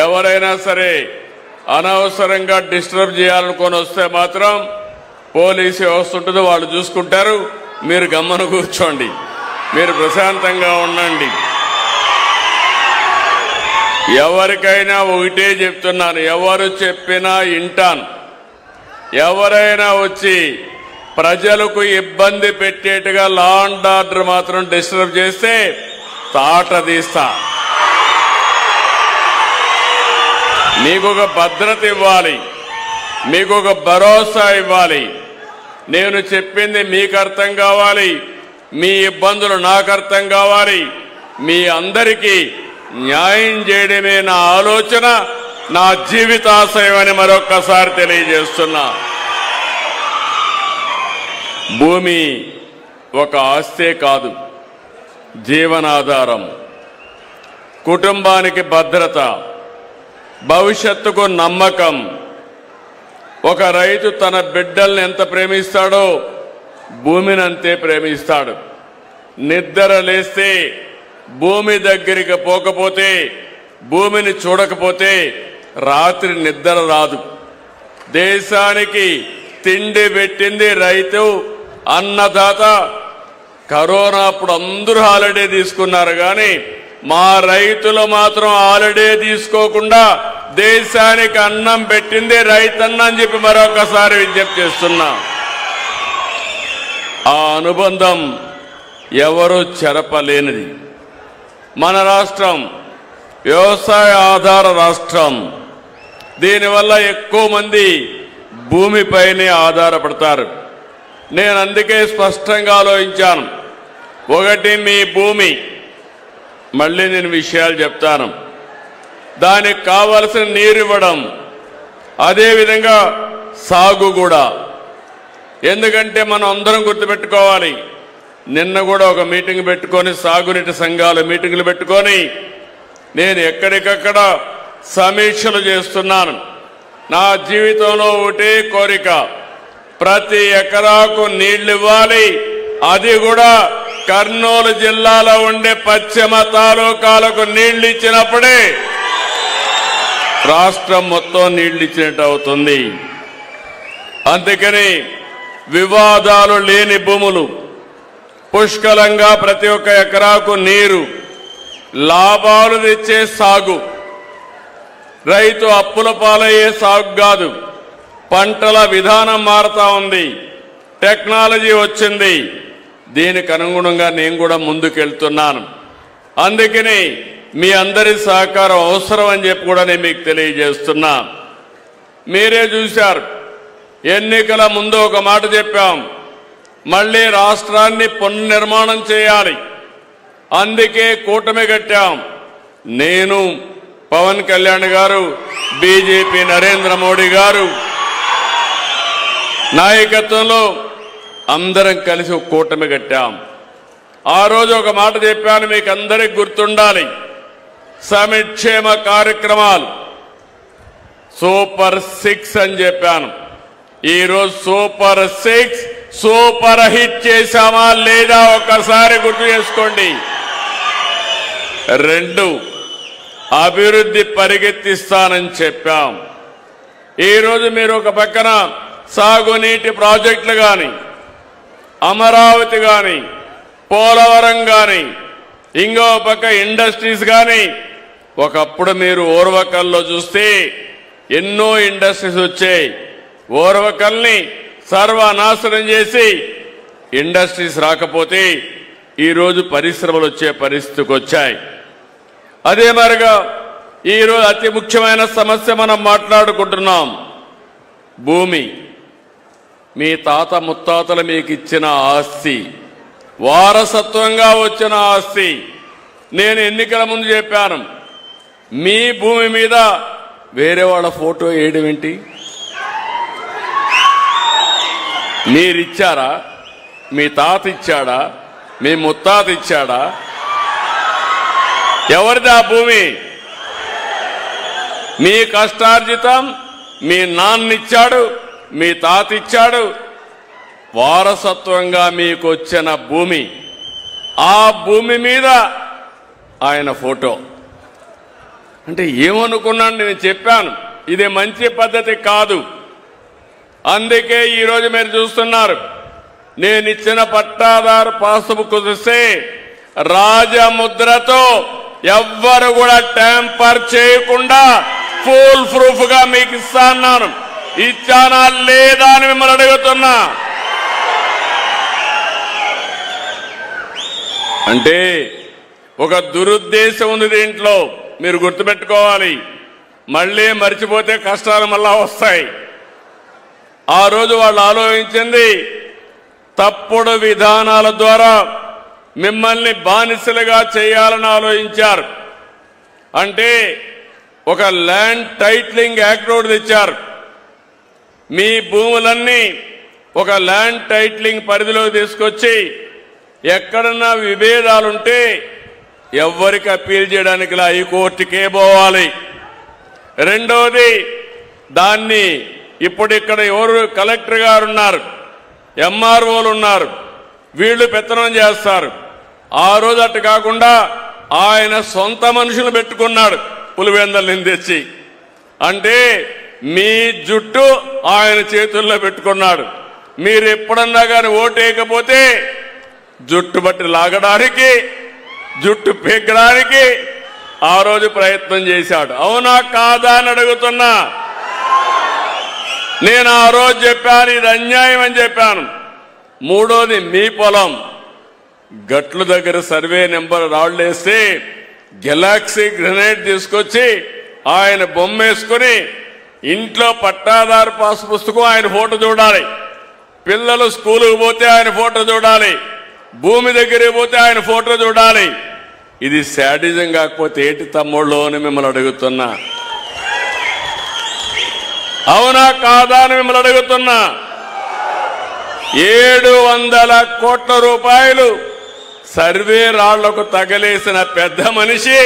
ఎవరైనా సరే అనవసరంగా డిస్టర్బ్ చేయాలనుకొని వస్తే మాత్రం పోలీసు వ్యవస్థ ఉంటుంది, వాళ్ళు చూసుకుంటారు. మీరు గమ్మన కూర్చోండి, మీరు ప్రశాంతంగా ఉండండి. ఎవరికైనా ఒకటే చెప్తున్నాను, ఎవరు చెప్పినా వింటాను. ఎవరైనా వచ్చి ప్రజలకు ఇబ్బంది పెట్టేట్టుగా లా అండ్ ఆర్డర్ మాత్రం డిస్టర్బ్ చేస్తే తాట తీస్తా. మీకు ఒక భద్రత ఇవ్వాలి, మీకు ఒక భరోసా ఇవ్వాలి. నేను చెప్పింది మీకు అర్థం కావాలి, మీ ఇబ్బందులు నాకు అర్థం కావాలి. మీ అందరికీ న్యాయం చేయడమే నా ఆలోచన, నా జీవితాశయం అని మరొక్కసారి తెలియజేస్తున్నా. భూమి ఒక ఆస్తే కాదు, జీవనాధారం, కుటుంబానికి భద్రత, భవిష్యత్తుకు నమ్మకం. ఒక రైతు తన బిడ్డల్ని ఎంత ప్రేమిస్తాడో భూమిని అంతే ప్రేమిస్తాడు. నిద్ర లేస్తే భూమి దగ్గరికి పోకపోతే, భూమిని చూడకపోతే రాత్రి నిద్ర రాదు. దేశానికి తిండి పెట్టింది రైతు, అన్నదాత. కరోనా అప్పుడు అందరూ హాలిడే తీసుకున్నారు, కానీ మా రైతులు మాత్రం హాలిడే తీసుకోకుండా దేశానికి అన్నం పెట్టింది రైతన్న అని చెప్పి మరొకసారి విజ్ఞప్తి చేస్తున్నా. ఆ అనుబంధం ఎవరు చెరపలేనిది. మన రాష్ట్రం వ్యవసాయ ఆధార రాష్ట్రం. దీనివల్ల ఎక్కువ మంది భూమిపైనే ఆధారపడతారు. నేను అందుకే స్పష్టంగా ఆలోచించాను. ఒకటి, మీ భూమి. మళ్ళీ నేను విషయాలు చెప్తాను. దానికి కావలసిన నీరు ఇవ్వడం, అదేవిధంగా సాగు కూడా. ఎందుకంటే మనం అందరం గుర్తుపెట్టుకోవాలి, నిన్న కూడా ఒక మీటింగ్ పెట్టుకొని, సాగునీటి సంఘాల మీటింగులు పెట్టుకొని నేను ఎక్కడికక్కడ సమీక్షలు చేస్తున్నాను. నా జీవితంలో ఒకటే కోరిక, ప్రతి ఎకరాకు నీళ్లు ఇవ్వాలి. అది కూడా కర్నూలు జిల్లాలో ఉండే పశ్చిమ తాలూకాలకు నీళ్లు ఇచ్చినప్పుడే రాష్ట్రం మొత్తం నీళ్లు ఇచ్చినట్టు అవుతుంది. అందుకని వివాదాలు లేని భూములు, పుష్కలంగా ప్రతి ఒక్క ఎకరాకు నీరు, లాభాలు తెచ్చే సాగు, రైతు అప్పుల పాలయ్యే సాగు కాదు. పంటల విధానం మారుతా ఉంది, టెక్నాలజీ వచ్చింది. దీనికి అనుగుణంగా నేను కూడా ముందుకెళ్తున్నాను. అందుకని మీ అందరి సహకారం అవసరం అని చెప్పి కూడా నేను మీకు తెలియజేస్తున్నా. మీరే చూశారు, ఎన్నికల ముందు ఒక మాట చెప్పాం, మళ్ళీ రాష్ట్రాన్ని పునర్నిర్మాణం చేయాలి. అందుకే కూటమి కట్టాం. నేను, పవన్ కళ్యాణ్ గారు, బీజేపీ నరేంద్ర మోడీ గారు నాయకత్వంలో అందరం కలిసి ఒక కూటమి కట్టాం. ఆ రోజు ఒక మాట చెప్పాను, మీకు అందరికి గుర్తుండాలి. సంక్షేమ కార్యక్రమాలు సూపర్ 6 అని చెప్పాను. ఈరోజు సూపర్ 6 సూపర్ హిట్ చేశామా లేదా ఒక్కసారి గుర్తు చేసుకోండి. 2, అభివృద్ధి పరిగెత్తిస్తానని చెప్పాం. ఈరోజు మీరు ఒక పక్కన సాగునీటి ప్రాజెక్టులు కానీ, అమరావతి కానీ, పోలవరం కానీ, ఇంకో పక్క ఇండస్ట్రీస్ కానీ. ఒకప్పుడు మీరు ఓర్వకల్లో చూస్తే ఎన్నో ఇండస్ట్రీస్ వచ్చాయి. ఓర్వకల్ని సర్వనాశనం చేసి ఇండస్ట్రీస్ రాకపోతే ఈరోజు పరిశ్రమలు వచ్చే పరిస్థితికి వచ్చాయి. అదే మరిగా ఈరోజు అతి ముఖ్యమైన సమస్య మనం మాట్లాడుకుంటున్నాం, భూమి. మీ తాత ముత్తాతలు మీకు ఇచ్చిన ఆస్తి, వారసత్వంగా వచ్చిన ఆస్తి. నేను ఎన్నికల ముందు చెప్పాను, మీ భూమి మీద వేరే వాళ్ళ ఫోటో వేయడం ఏంటి? మీరిచ్చారా? మీ తాత ఇచ్చాడా? మీ ముత్తాత ఇచ్చాడా? ఎవరిది ఆ భూమి? మీ కష్టార్జితం మీ నాన్నిచ్చాడు, మీ తాత ఇచ్చాడు. వారసత్వంగా మీకు వచ్చిన భూమి, ఆ భూమి మీద ఆయన ఫోటో. అంటే ఏమనుకున్నాను, నేను చెప్పాను ఇది మంచి పద్ధతి కాదు. అందుకే ఈరోజు మీరు చూస్తున్నారు, నేను ఇచ్చిన పట్టాదారు పాస్బుక్ చూస్తే రాజముద్రతో ఎవ్వరు కూడా ట్యాంపర్ చేయకుండా ఫుల్ ప్రూఫ్ గా మీకు ఇస్తాను. ఇచ్చానా లేదా అని మిమ్మల్ని అడుగుతున్నా. అంటే ఒక దురుద్దేశం ఉంది దీంట్లో, మీరు గుర్తుపెట్టుకోవాలి. మళ్ళీ మర్చిపోతే కష్టాలు మళ్ళా వస్తాయి. ఆ రోజు వాళ్ళు ఆలోచించింది తప్పుడు విధానాల ద్వారా మిమ్మల్ని బానిసలుగా చేయాలని ఆలోచించారు. అంటే ఒక ల్యాండ్ టైటిలింగ్ యాక్ట్ ఒకటి తెచ్చారు. మీ భూములన్నీ ఒక ల్యాండ్ టైటిలింగ్ పరిధిలో తీసుకొచ్చి ఎక్కడన్నా విభేదాలుంటే ఎవ్వరికి అప్పీల్ చేయడానికి హైకోర్టుకే పోవాలి. రెండోది, దాన్ని ఇప్పుడు ఇక్కడ ఎవరు కలెక్టర్ గారు ఉన్నారు, ఎంఆర్ఓలు ఉన్నారు, వీళ్ళు పెత్తనం చేస్తారు. ఆ రోజు అట్టు కాకుండా ఆయన సొంత మనుషులు పెట్టుకున్నాడు పులివెందల్ని తెచ్చి. అంటే మీ జుట్టు ఆయన చేతుల్లో పెట్టుకున్నాడు. మీరు ఎప్పుడన్నా కానీ ఓటేయకపోతే జుట్టు బట్టి లాగడానికి, జుట్టు పీకడానికి ఆ రోజు ప్రయత్నం చేశాడు. అవునా కాదా అని అడుగుతున్నా. నేను ఆ రోజు చెప్పాను ఇది అన్యాయం అని చెప్పాను. మూడోది, మీ పొలం గట్లు దగ్గర సర్వే నెంబర్ రాళ్లేస్తే గెలాక్సీ గ్రెనేడ్ తీసుకొచ్చి ఆయన బొమ్మ వేసుకుని ఇంట్లో పట్టాదారు పాస్ పుస్తకం ఆయన ఫోటో చూడాలి, పిల్లలు స్కూలుకు పోతే ఆయన ఫోటో చూడాలి, భూమి దగ్గరికి పోతే ఆయన ఫోటో చూడాలి. ఇది శాడిజం కాకపోతే ఏంటి తమ్ముళ్ళు అని మిమ్మల్ని అడుగుతున్నా. అవునా కాదా అని మిమ్మల్ని అడుగుతున్నా. 700 కోట్ల రూపాయలు సర్వే రాళ్లకు తగలేసిన పెద్ద మనిషి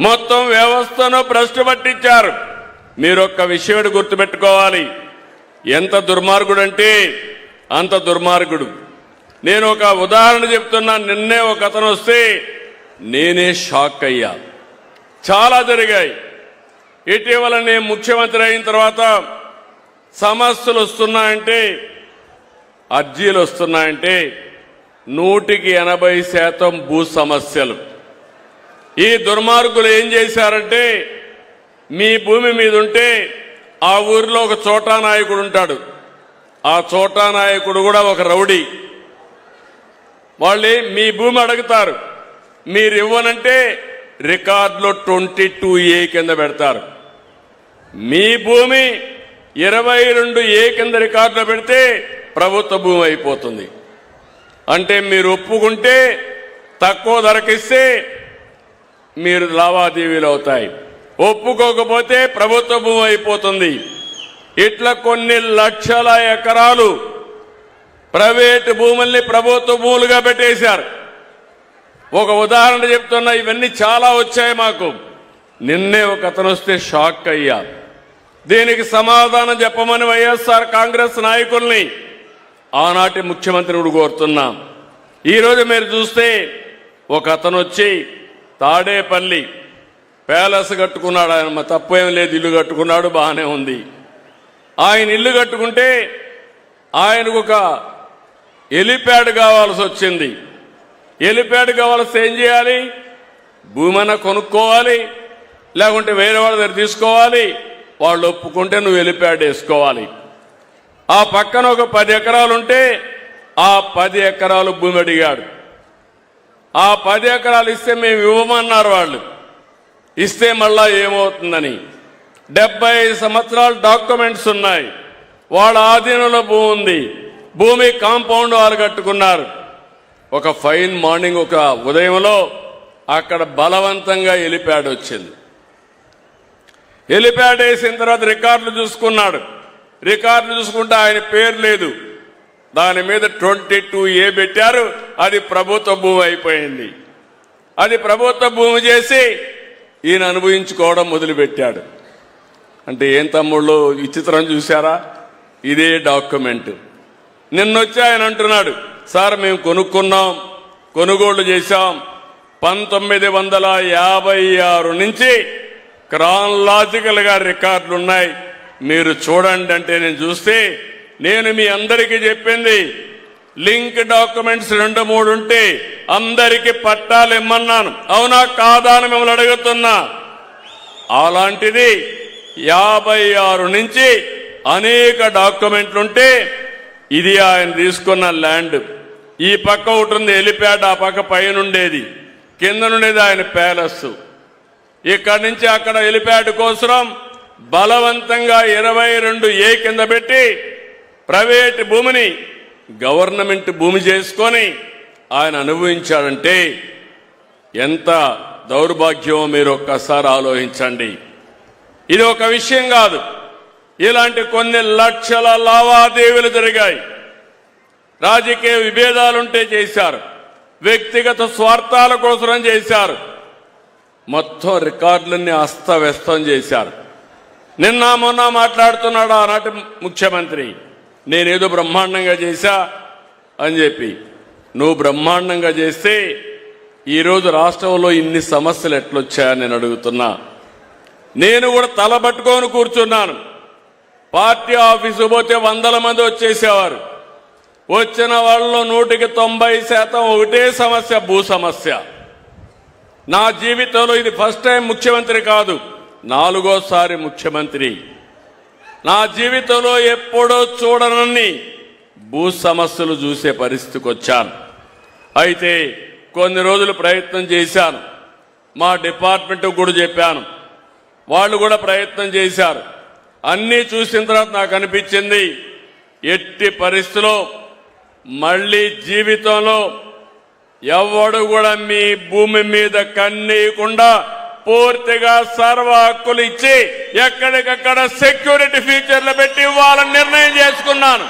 మొత్తం వ్యవస్థను భ్రష్టు పట్టించారు. మీరొక్క విషయం గుర్తుపెట్టుకోవాలి, ఎంత దుర్మార్గుడు అంటే అంత దుర్మార్గుడు. నేను ఒక ఉదాహరణ చెప్తున్నా. నిన్నే ఒక అతను వస్తే నేనే షాక్ అయ్యా. చాలా జరిగాయి. ఇటీవల నేను ముఖ్యమంత్రి అయిన తర్వాత సమస్యలు వస్తున్నాయంటే, అర్జీలు వస్తున్నాయంటే 100% భూ సమస్యలు. ఈ దుర్మార్గులు ఏం చేశారంటే, మీ భూమి మీద ఉంటే ఆ ఊరిలో ఒక చోటా నాయకుడు ఉంటాడు. ఆ చోటా నాయకుడు కూడా ఒక రౌడీ. వాళ్ళే మీ భూమి అడుగుతారు, మీరు ఇవ్వనంటే రికార్డులో 22A కింద పెడతారు. మీ భూమి 22A కింద రికార్డులో పెడితే ప్రభుత్వ భూమి అయిపోతుంది. అంటే మీరు ఒప్పుకుంటే తక్కువ ధరకిస్తే మీరు లావాదేవీలు అవుతాయి, ఒప్పుకోకపోతే ప్రభుత్వ భూమి అయిపోతుంది. ఇట్లా కొన్ని లక్షల ఎకరాలు ప్రైవేటు భూముల్ని ప్రభుత్వ భూములుగా పెట్టేశారు. ఒక ఉదాహరణ చెప్తున్నా, ఇవన్నీ చాలా వచ్చాయి మాకు. నిన్నే ఒక అతను వస్తే షాక్ అయ్యా. దీనికి సమాధానం చెప్పమని వైఎస్ఆర్ కాంగ్రెస్ నాయకుల్ని, ఆనాటి ముఖ్యమంత్రిని కోరుతున్నాం. ఈరోజు మీరు చూస్తే ఒక అతను వచ్చి తాడేపల్లి ప్యాలెస్ కట్టుకున్నాడు. ఆయన తప్పేం లేదు, ఇల్లు కట్టుకున్నాడు, బాగానే ఉంది. ఆయన ఇల్లు కట్టుకుంటే ఆయనకు ఒక హెలిప్యాడ్ కావాల్సి వచ్చింది. హెలిప్యాడ్ కావాల్సి ఏం చేయాలి? భూమైనా కొనుక్కోవాలి, లేకుంటే వేరే వాళ్ళ దగ్గర తీసుకోవాలి. వాళ్ళు ఒప్పుకుంటే నువ్వు హెలిప్యాడ్ వేసుకోవాలి. ఆ పక్కన ఒక 10 ఎకరాలు ఉంటే ఆ 10 ఎకరాలు భూమి అడిగాడు. ఆ 10 ఎకరాలు ఇస్తే మేము ఇవ్వమన్నారు వాళ్ళు. ఇస్తే మళ్ళా ఏమవుతుందని 75 సంవత్సరాల డాక్యుమెంట్స్ ఉన్నాయి. వాళ్ళ ఆధీనంలో భూమి ఉంది. భూమి కాంపౌండ్ వాళ్ళు కట్టుకున్నారు. ఒక ఫైన్ మార్నింగ్, ఒక ఉదయంలో అక్కడ బలవంతంగా హెలిప్యాడ్ వచ్చింది. హెలిప్యాడ్ వేసిన తర్వాత రికార్డులు చూసుకున్నాడు. రికార్డులు చూసుకుంటే ఆయన పేరు లేదు, దాని మీద 22A పెట్టారు. అది ప్రభుత్వ భూమి అయిపోయింది. అది ప్రభుత్వ భూమి చేసి ఈయన అనుభవించుకోవడం మొదలుపెట్టాడు. అంటే ఏం తమ్ముళ్ళు విచిత్రం చూశారా? ఇదే డాక్యుమెంట్. నిన్నొచ్చి ఆయన అంటున్నాడు, సార్ మేము కొనుక్కున్నాం, కొనుగోళ్లు చేశాం, 1956 నుంచి క్రానలాజికల్ గా రికార్డులు ఉన్నాయి. మీరు చూడండి అంటే నేను చూస్తే నేను మీ అందరికీ చెప్పింది లింక్ డాక్యుమెంట్స్ 2-3 ఉంటే అందరికీ పట్టాలు ఇమ్మన్నాను. అవునా కాదా అని మిమ్మల్ని అడుగుతున్నా. అలాంటిది 56 నుంచి అనేక డాక్యుమెంట్లుంటే ఇది ఆయన తీసుకున్న ల్యాండ్. ఈ పక్క ఒకటి ఉంది హెలిప్యాడ్, ఆ పక్క పైన ఉండేది, కింద నుండేది ఆయన ప్యాలెస్. ఇక్కడి నుంచి అక్కడ హెలిప్యాడ్ కోసం బలవంతంగా 22A కింద పెట్టి ప్రైవేట్ భూమిని గవర్నమెంట్ భూమి చేసుకొని ఆయన అనుభవించాడంటే ఎంత దౌర్భాగ్యమో మీరు ఒక్కసారి ఆలోచించండి. ఇది ఒక విషయం కాదు, ఇలాంటి కొన్ని లక్షల లావాదేవీలు జరిగాయి. రాజకీయ విభేదాలుంటే చేశారు, వ్యక్తిగత స్వార్థాల కోసం చేశారు, మొత్తం రికార్డులన్నీ అస్తవ్యస్తం చేశారు. నిన్న మొన్న మాట్లాడుతున్నాడు ఆనాటి ముఖ్యమంత్రి, నేనేదో బ్రహ్మాండంగా చేశా అని చెప్పి. నువ్వు బ్రహ్మాండంగా చేస్తే ఈరోజు రాష్ట్రంలో ఇన్ని సమస్యలు ఎట్లొచ్చాయని నేను అడుగుతున్నా. నేను కూడా తలబట్టుకొని కూర్చున్నాను. పార్టీ ఆఫీసు పోతే 100 మంది వచ్చేసేవారు. వచ్చిన వాళ్ళలో 100% ఒకటే సమస్య, భూ సమస్య. నా జీవితంలో ఇది ఫస్ట్ టైం ముఖ్యమంత్రి కాదు, 4వ ముఖ్యమంత్రి. నా జీవితంలో ఎప్పుడో చూడనన్ని భూ సమస్యలు చూసే పరిస్థితికి వచ్చాను. అయితే కొన్ని రోజులు ప్రయత్నం చేశాను, మా డిపార్ట్మెంట్ కూడా చెప్పాను, వాళ్ళు కూడా ప్రయత్నం చేశారు. అన్నీ చూసిన తర్వాత నాకు అనిపించింది ఎట్టి పరిస్థితిలో మళ్ళీ జీవితంలో ఎవడు కూడా మీ భూమి మీద కన్నీయకుండా పూర్తిగా సర్వ హక్కులు ఇచ్చి ఎక్కడికక్కడ సెక్యూరిటీ ఫీచర్లు పెట్టి ఇవ్వాలని నిర్ణయం చేసుకున్నాను.